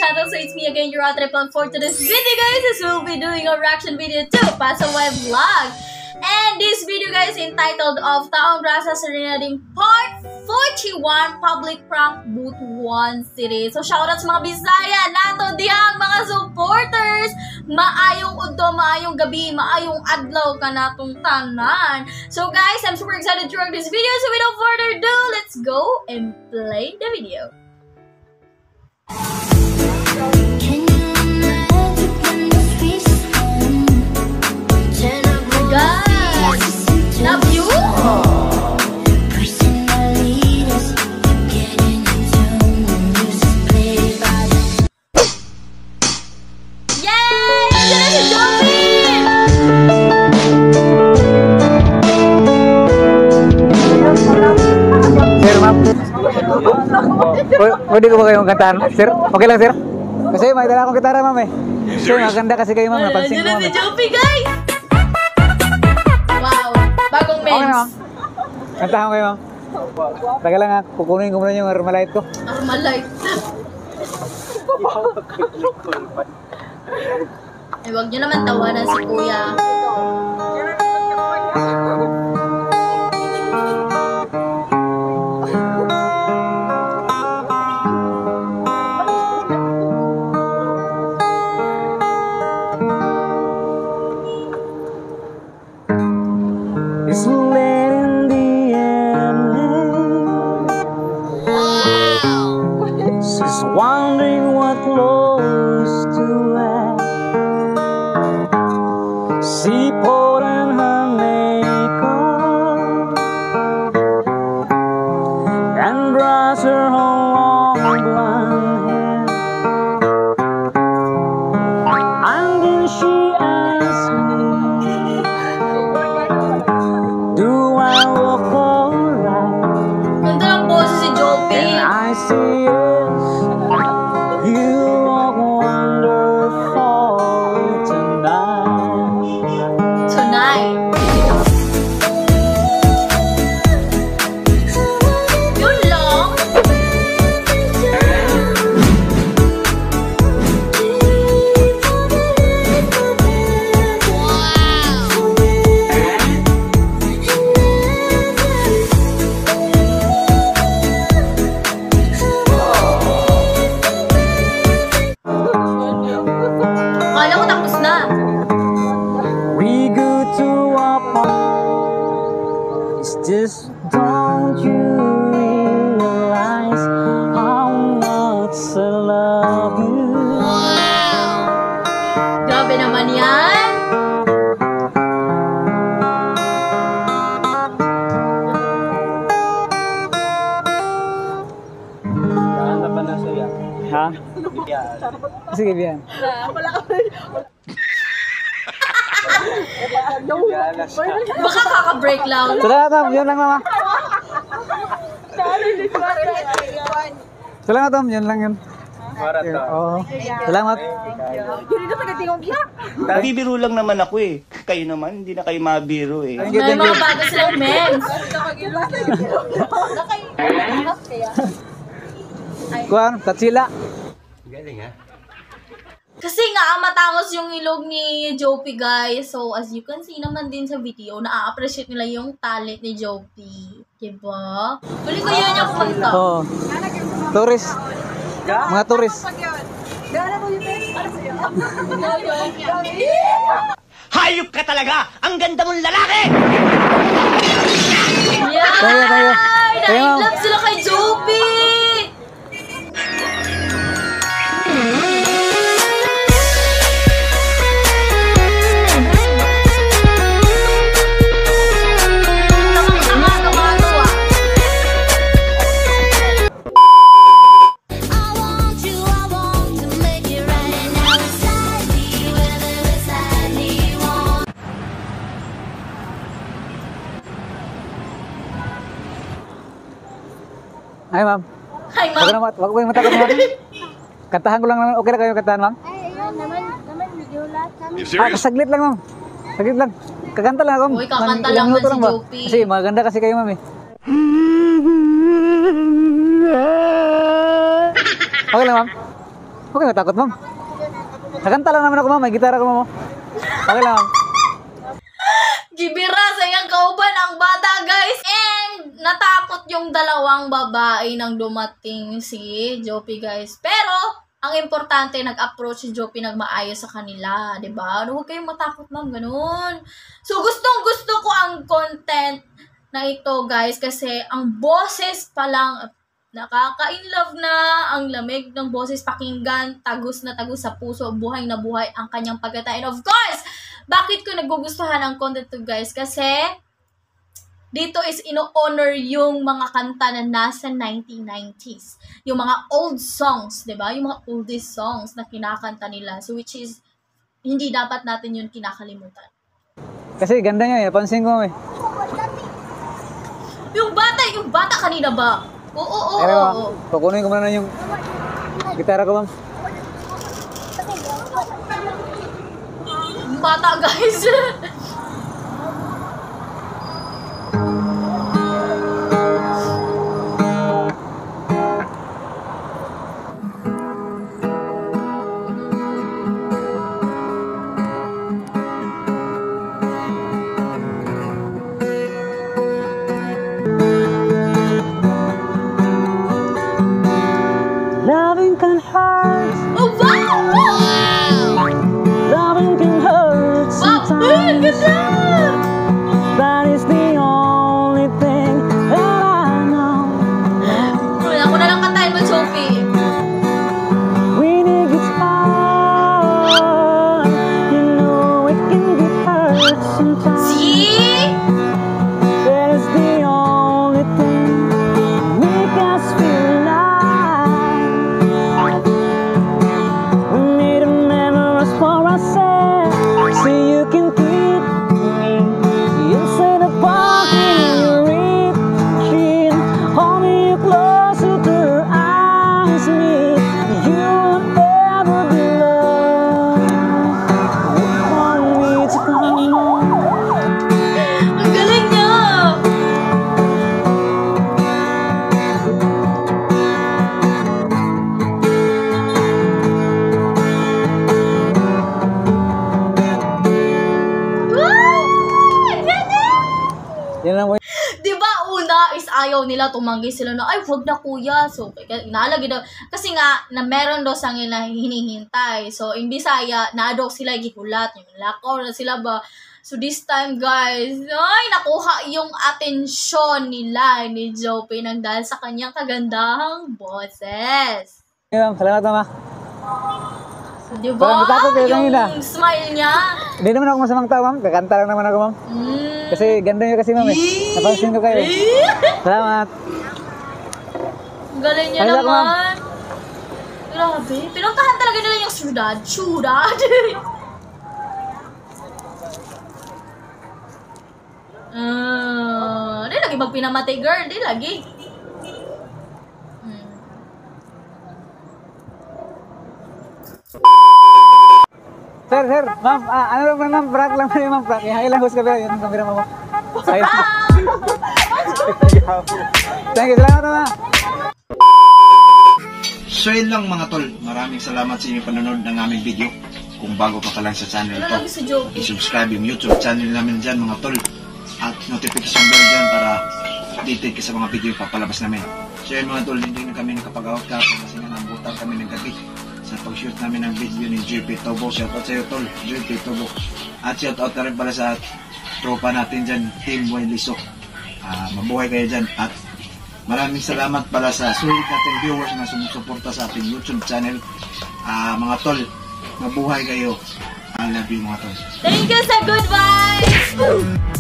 channel. So it's me again, your Ate Plan. For today's video, guys, is we'll be doing a reaction video to Pasaway Vlog. And this video, guys, entitled of Taong Grasa Serenading Part 41 Public Prank Butuan City. So shoutout sa mga Bisaya nato diyang mga supporters. Maayong udto, maayong gabi, maayong adlaw kanatong tanan. So guys, I'm super excited to rock this video. So without further ado, let's go and play the video. Love you. Sir, ma'am. Pwede ko ba kayong kantahan? Sir, okay lang, sir? Kasi may dala akong gitara, ma'am eh. Sir, maganda kasi kayo, ma'am. Napansin ko, ma'am. Si Jopi, guys! Wow, bagong mens. Okay na, ma'am. Kantahan ko kayo, ma'am. Taga lang ha, kukunin ko muna yung Armalite ko. Armalite. Eh, wag nyo naman tawanan si Kuya. It's late in the evening. Wow. She's wondering what clothes to wear. She put on her makeup and brushed her long blonde hair. And then she asked me, do I look alright? Ganda ng boses si Jopi. And I say yes, you look wonderful tonight. Tonight. Yun lang. Akala ko tapos na. We go to a park. It's just, don't you realize how much I love you? Grabe naman yan. Ha? Sige, Bian. Baka kaka-break lang. Salamat, ma'am. Yun lang, mama. Salamat, ma'am. Yun lang yun. Oo. Salamat. Nabibiro lang naman ako eh. Kayo naman, hindi na kayo mabiro eh. Thank you, May thank you. mga bago silang mens. Kuan, Tatsila. Kasi nga, matangos yung ilog ni Jopi, guys. So, as you can see naman din sa video, na-appreciate nila yung talent ni Jopi. Diba? Tuloy ko yun yung kumanta. Oo. Tourist. Mga tourist. Hayop ka talaga! Ang ganda mong lalaki! Yeah! Tayo, tayo. Tayo, ma'am. Na-inlove sila kay Jopi! Ay, ma'am. Hi, Wag ma'am. na, wag ko yung matakot, ma'am. Kantahan ko lang naman. Okay na kayo kantahan, ma'am? Ay, ayun, naman video lahat kami. Saglit lang, ma'am. Saglit lang. Kakanta lang ako. Uy, kakanta Ilang lang minuto man si ba? Jopi. Kasi maganda kasi kayo, ma'am eh. Okay lang, ma'am. Okay, matakot ma'am. Nakanta lang naman ako ma'am, may gitara ko ma'am. Okay lang ma'am. Gibira sa iyang kauban ang bata, guys. And natakot yung dalawang babae nang dumating si Jopi, guys. Pero ang importante, nag-approach si Jopi nagmaayos sa kanila, 'di ba? Huwag kayong matakot, ma'am, ganun. So gustong-gusto ko ang content na ito, guys, kasi ang boses pa lang nakaka-inlove na, ang lamig ng boses pakinggan, tagos na tagos sa puso, buhay na buhay ang kanyang pagkata. And of course, bakit ko nagugustuhan ang content to, guys? Kasi dito is ino-honor yung mga kanta na nasa 1990s. Yung mga old songs, di ba? Yung mga oldest songs na kinakanta nila. So which is, hindi dapat natin yun kinakalimutan. Kasi ganda niya eh, pansin ko eh. Yung bata kanina ba? Oo. Ma'am, kukunin ko muna yung gitara ko ma'am. Yung bata, guys. Loving can hurt, Oh, wow! loving can hurt Wow! Ay, ang ganda! That is the only thing that I know. Ako na lang kantahin mo, Sophie. When it gets hard, you know it can get hurt sometimes. See? That is the only thing make us feel alive. We made a memories for ourselves, so you can keep me instead of walking in your reaching. Hold me closer to your eyes, me. You'll never be loved. Want me to come home. Ang galing niya! Wow! Galing! Yan lang po. Diba una is ayaw nila, tumanggi sila na, ay, wag na kuya. So, inaalagi daw. Kasi nga, na meron daw sa nila hinihintay. So, in Bisaya, naadaw sila gihulat. Yung lakaw na sila ba. So, this time, guys, ay, nakuha yung atensyon nila ni Jopi nang dahil sa kanyang kagandahang boses. Okay, ma'am. Salamat mama. So, diba? Parang natakot kayo Yung kanina. smile niya. Hindi naman ako masamang tao ma'am, kakanta lang naman ako ma'am. Kasi ganda niyo kasi ma'am eh. Napansin ko kayo. Salamat. Ang galing niya Ay, naman. ma'am. Grabe. Pinuntahan talaga nila yung syudad. Syudad. Di lagi magpinamatay, girl. Di lagi. Sir, ma'am, ano lang ma'am, prank lang yun ma'am, prank. Ihay lang hus ka ba, yun ang kamera mo. Ayun. Thank you, salamat ma'am. So yun lang mga tol, maraming salamat sa inyong panonood ng aming video. Kung bago ka lang sa channel Wala ito, lagi si Jopi. i-subscribe yung YouTube channel namin dyan mga tol. At notification bell dyan para updated ka sa mga video yung papalabas namin. So yun mga tol, hindi na kami nakapag-out ka kasi nga nabutan kami ng gabi sa pag-shoot namin ng video ni JP Tobo. Shoutout sa iyo tol, JP Tobo. At shoutout na rin pala sa tropa natin dyan, Team Boy Liso. Mabuhay kayo dyan. At maraming salamat pala sa sulit natin viewers na sumusuporta sa ating YouTube channel. Mga tol, mabuhay kayo. I love you mga tol. Thank you, sa goodbye!